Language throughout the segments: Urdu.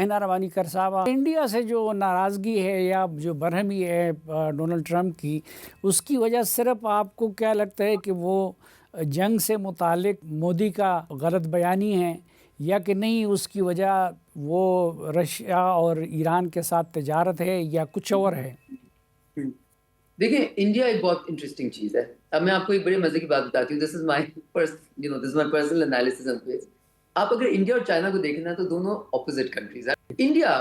اینا روانی کر صاحب، انڈیا سے جو ناراضگی ہے یا جو برہمی ہے ڈونلڈ ٹرمپ کی، اس کی وجہ صرف آپ کو کیا لگتا ہے کہ وہ جنگ سے متعلق مودی کا غلط بیانی ہے، یا کہ نہیں اس کی وجہ وہ رشیا اور ایران کے ساتھ تجارت ہے یا کچھ اور ہے؟ دیکھیں، انڈیا ایک بہت انٹرسٹنگ چیز ہے. اب میں آپ کو ایک بڑے مزے کی بات بتاتی ہوں. دس از مائی پرسنل انالیسس آن دس. آپ اگر انڈیا اور چائنا کو دیکھیں نا تو دونوں اپوزٹ کنٹریز ہیں. India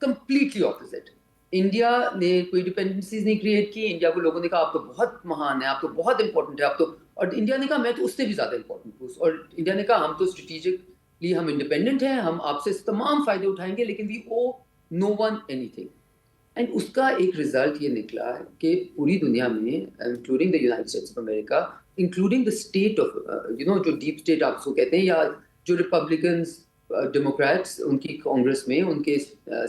completely opposite. انڈیا نے کوئی ڈپینڈنسیز نہیں کریٹ کی. انڈیا کو لوگوں نے کہا آپ تو بہت مہان ہیں، آپ تو بہت امپورٹنٹ ہے، آپ تو، اور انڈیا نے کہا میں تو اس سے بھی زیادہ امپورٹنٹ ہوں. اور انڈیا نے کہا ہم تو اسٹریٹجکلی ہم انڈیپینڈنٹ ہیں، ہم آپ سے تمام فائدے اٹھائیں گے، لیکن وی او نو ون اینی تھنگ. اینڈ اس کا ایک رزلٹ یہ نکلا کہ پوری دنیا میں including the United States of America, including the state of جو ڈیپ اسٹیٹ آپ کو کہتے ہیں، یا جو ریپبلکنس ڈیموکریٹس ان کی کانگریس میں، ان کے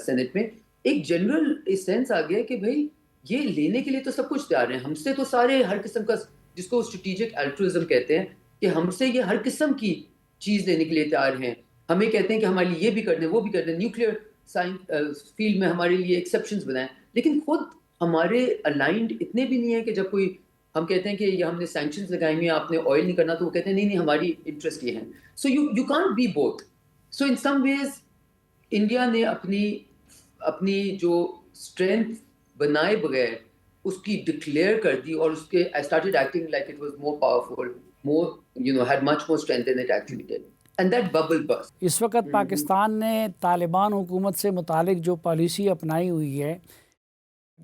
سینٹ میں، ایک جنرل سینس آ گیا کہ بھائی یہ لینے کے لیے تو سب کچھ تیار ہیں، ہم سے تو سارے ہر قسم کا، جس کو اسٹریٹجک الٹرزم کہتے ہیں، کہ ہم سے یہ ہر قسم کی چیز لینے کے لیے تیار ہیں. ہمیں کہتے ہیں کہ ہمارے لیے یہ بھی کر دیں، وہ بھی کر دیں، نیوکلیئر سائنس فیلڈ میں ہمارے لیے ایکسیپشنز بنائیں. لیکن خود ہمارے الائنڈ اتنے بھی نہیں ہیں کہ جب کوئی ہم کہتے ہیں کہ یہ ہم نے سینکشنز لگائے ہوئے ہیں، آپ نے آئل نہیں کرنا، تو وہ کہتے ہیں نہیں نہیں ہماری انٹرسٹ یہ ہے. So you can't be both. So in some ways India نے اپنی جو اسٹرینتھ بنائے بغیر اس کی ڈکلیئر کر دی، اور اس کے I started acting like it was more powerful, more, had much more strength than it actually did. And that bubble burst. اس وقت پاکستان نے طالبان حکومت سے متعلق جو پالیسی اپنائی ہوئی ہے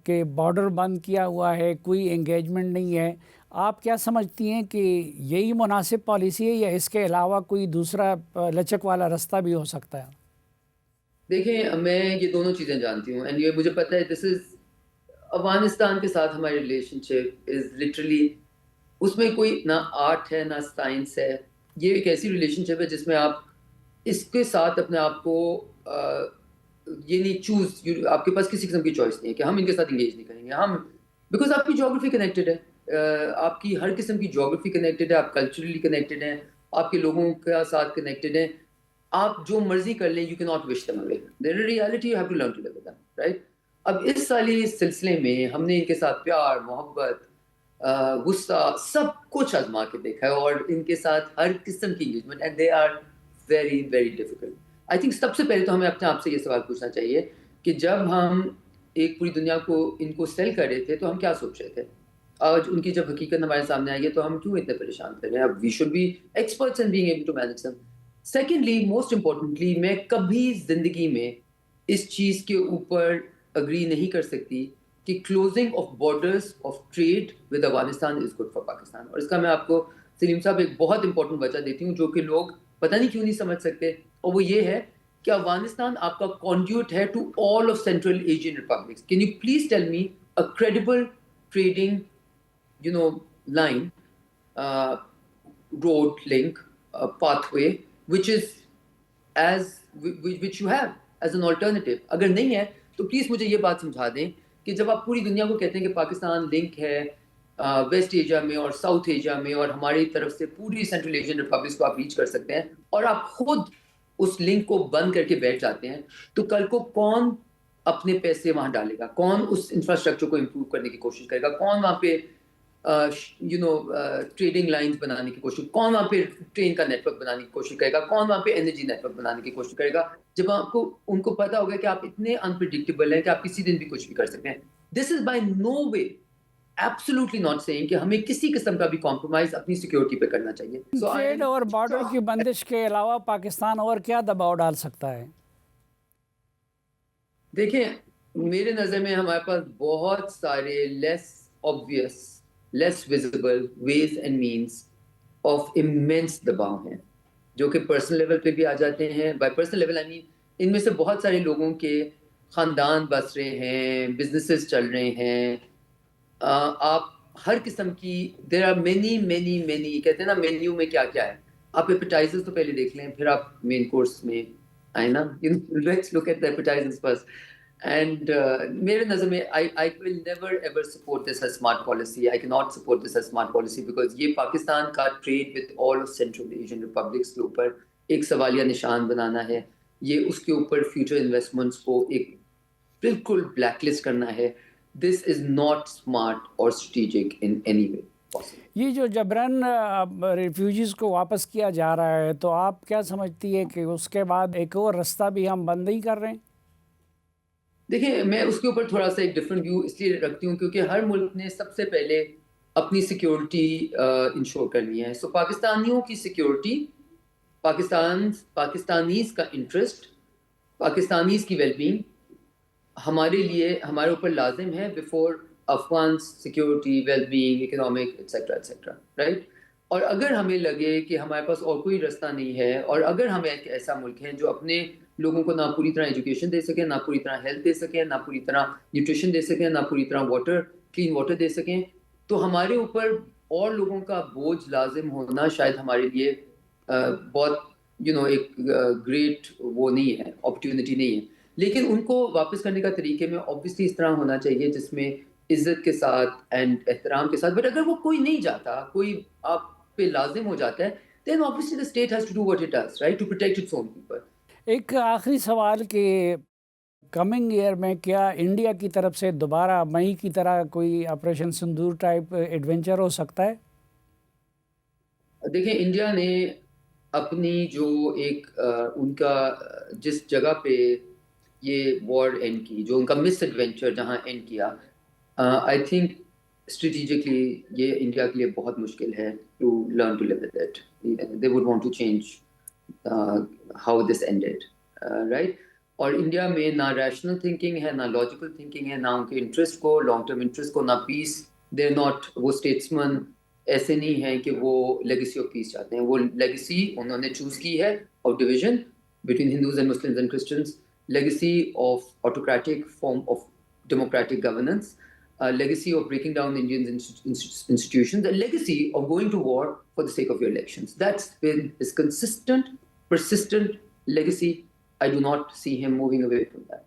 کہ بارڈر بند کیا ہوا ہے، کوئی انگیجمنٹ نہیں ہے، آپ کیا سمجھتی ہیں کہ یہی مناسب پالیسی ہے یا اس کے علاوہ کوئی دوسرا لچک والا رستہ بھی ہو سکتا ہے؟ دیکھیں، میں یہ دونوں چیزیں جانتی ہوں، اینڈ یہ مجھے پتہ ہے دس از افغانستان کے ساتھ ہماری ریلیشن شپ از لٹرلی، اس میں کوئی نہ آرٹ ہے نہ سائنس ہے. یہ ایک ایسی ریلیشن شپ ہے جس میں آپ اس کے ساتھ اپنے آپ کو یہ نہیں آپ کے پاس کسی قسم کی چوائس نہیں ہے کہ ہم ان کے ساتھ انگیج نہیں کریں گے. ہم بیکاز آپ کی جیوگرافی کنیکٹڈ ہے، آپ کی ہر قسم کی جیوگرافی کنیکٹڈ ہے، آپ کلچرلی کنیکٹڈ ہیں، آپ کے لوگوں کے ساتھ کنیکٹڈ ہیں. آپ جو مرضی کر لیں، you can not wish them away. There is reality, you have to learn to live with them, right. اب اس سالی سلسلے میں ہم نے ان کے ساتھ پیار، محبت، غصہ، سب کچھ آزما کے دیکھا ہے، اور ان کے ساتھ ہر قسم کی engagement, and they are very very difficult. I think سب سے پہلے تو ہمیں اپنے آپ سے یہ سوال پوچھنا چاہیے کہ جب ہم ایک پوری دنیا کو ان کو سیل کر رہے تھے تو ہم کیا سوچ رہے تھے. آج ان کی جب حقیقت ہمارے سامنے آئی ہے تو ہم کیوں اتنے پریشان کر رہے ہیں. اب we should be experts in being able to manage them. Secondly, most importantly, میں کبھی زندگی میں اس چیز کے اوپر اگری نہیں کر سکتی کہ closing of borders of trade with Afghanistan is good for Pakistan. اور اس کا میں آپ کو سلیم صاحب ایک بہت امپورٹنٹ وجہ دیتی ہوں جو کہ لوگ پتہ نہیں کیوں نہیں سمجھ سکتے، اور وہ یہ ہے کہ افغانستان آپ کا کانڈیوٹ ہے to all of central Asian republics. Can you please tell me a credible trading line, road link, pathway which you have as an alternative. اگر نہیں ہے تو پلیز مجھے یہ بات سمجھا دیں کہ جب آپ پوری دنیا کو کہتے ہیں کہ پاکستان لنک ہے ویسٹ ایشیا میں اور ساؤتھ ایشیا میں، اور ہماری طرف سے پوری سینٹرل ایشین ریپبلکس کو آپ ریچ کر سکتے ہیں، اور آپ خود اس لنک کو بند کر کے بیٹھ جاتے ہیں، تو کل کو کون اپنے پیسے وہاں ڈالے گا؟ کون اس انفراسٹرکچر کو امپروو کرنے کی کوشش کرے گا؟ کون وہاں پہ ٹریڈنگ لائنز بنانے کی کوشش، کون وہاں پہ ٹرین کا نیٹ ورک بنانے کی کوشش کرے گا؟ کون وہاں پہ انرجی نیٹ ورک بنانے کی کوشش کرے گا؟ جب آپ کو ان کو پتا ہوگا کہ آپ اتنے انپریڈکٹیبل ہیں کہ آپ کسی دن بھی کچھ بھی کر سکتے ہیں. This is by no way absolutely not saying کہ ہمیں کسی قسم کا بھی کمپرومائز اپنی سیکورٹی پہ کرنا چاہیے. ٹریڈ اور بارڈر کی بندش کے علاوہ پاکستان اور کیا دباؤ ڈال سکتا ہے؟ دیکھیں، میرے نظر میں ہمارے پاس بہت سارے لیس obvious, less visible ways and means of immense دباؤ ہیں جو کہ پرسنل لیول پہ بھی آ جاتے ہیں. بائی پرسنل لیول آئی مین ان میں سے بہت سارے لوگوں کے خاندان بس رہے ہیں، بزنسز چل رہے ہیں. آپ ہر قسم کی there are many many many, کہتے ہیں نا مینیو میں کیا کیا ہے. آپ ایپیٹائزرز تو پہلے دیکھ لیں، پھر آپ مین کورس میں آئے نا. Let's look at the appetizers first. And میرے نظر میں I will never ever support this as smart policy. I cannot support this as smart policy because یہ پاکستان کا trade with all of Central Asian republics کے اوپر ایک سوالیہ نشان بنانا ہے. یہ اس کے اوپر فیوچر انویسٹمنٹس کو ایک بالکل بلیک لسٹ کرنا ہے. دس از ناٹ اسمارٹ اور strategic in any way possible. یہ جو جبران ریفیوجیز کو واپس کیا جا رہا ہے تو آپ کیا سمجھتی ہے کہ اس کے بعد ایک اور رستہ بھی ہم بند نہیں کر رہے ہیں؟ دیکھیں میں اس کے اوپر تھوڑا سا ایک ڈفرینٹ ویو اس لیے رکھتی ہوں کیونکہ ہر ملک نے سب سے پہلے اپنی سیکیورٹی انشور کرنی ہے. سو پاکستانیوں کی سیکیورٹی، پاکستانیز کا انٹرسٹ، پاکستانیز کی ویل بینگ ہمارے لیے ہمارے اوپر لازم ہے before Afghan security, well being, economic etcetera etcetera, right. اور اگر ہمیں لگے کہ ہمارے پاس اور کوئی رستہ نہیں ہے، اور اگر ہمیں ایک ایسا ملک ہے جو اپنے لوگوں کو نہ پوری طرح ایجوکیشن دے سکیں، نہ پوری طرح ہیلتھ دے سکیں، نہ پوری طرح نیوٹریشن دے سکیں، نہ پوری طرح کلین واٹر دے سکیں، تو ہمارے اوپر اور لوگوں کا بوجھ لازم ہونا شاید ہمارے لیے بہت ایک گریٹ وہ نہیں ہے، اپرچونٹی نہیں ہے. لیکن ان کو واپس کرنے کا طریقے میں obviously اس طرح ہونا چاہیے جس میں عزت کے ساتھ اینڈ احترام کے ساتھ. بٹ اگر وہ کوئی نہیں جاتا، کوئی آپ پہ لازم ہو جاتا ہے، then obviously the state has to do what it does, right, to protect its own people. ایک آخری سوال کہ کمنگ ایئر میں کیا انڈیا کی طرف سے دوبارہ مئی کی طرح کوئی آپریشن سندور ٹائپ ایڈونچر ہو سکتا ہے؟ دیکھیں انڈیا نے اپنی جو ایک ان کا جس جگہ پہ یہ وار اینڈ کی، جو ان کا مس ایڈونچر جہاں اینڈ کیا، آئی تھنک اسٹریٹجکلی یہ انڈیا کے لیے بہت مشکل ہے to learn to live with it. They would want to change how this ended, right. اور انڈیا میں نہ ریشنل تھنکنگ ہے، نہ لاجیکل تھنکنگ ہے، نہ ان کے انٹرسٹ کو، لانگ ٹرم انٹرسٹ کو، نہ پیس. دے آر ناٹ، وہ اسٹیٹسمن ایسے نہیں ہیں کہ وہ لیگیسی آف پیس چاہتے ہیں. وہ لیگیسی انہوں نے چوز کی ہے of division between Hindus and Muslims and Christians, legacy of autocratic form of democratic governance, a legacy of breaking down Indian institutions, a legacy of going to war for the sake of your elections. That's been his consistent, persistent legacy. I do not see him moving away from that.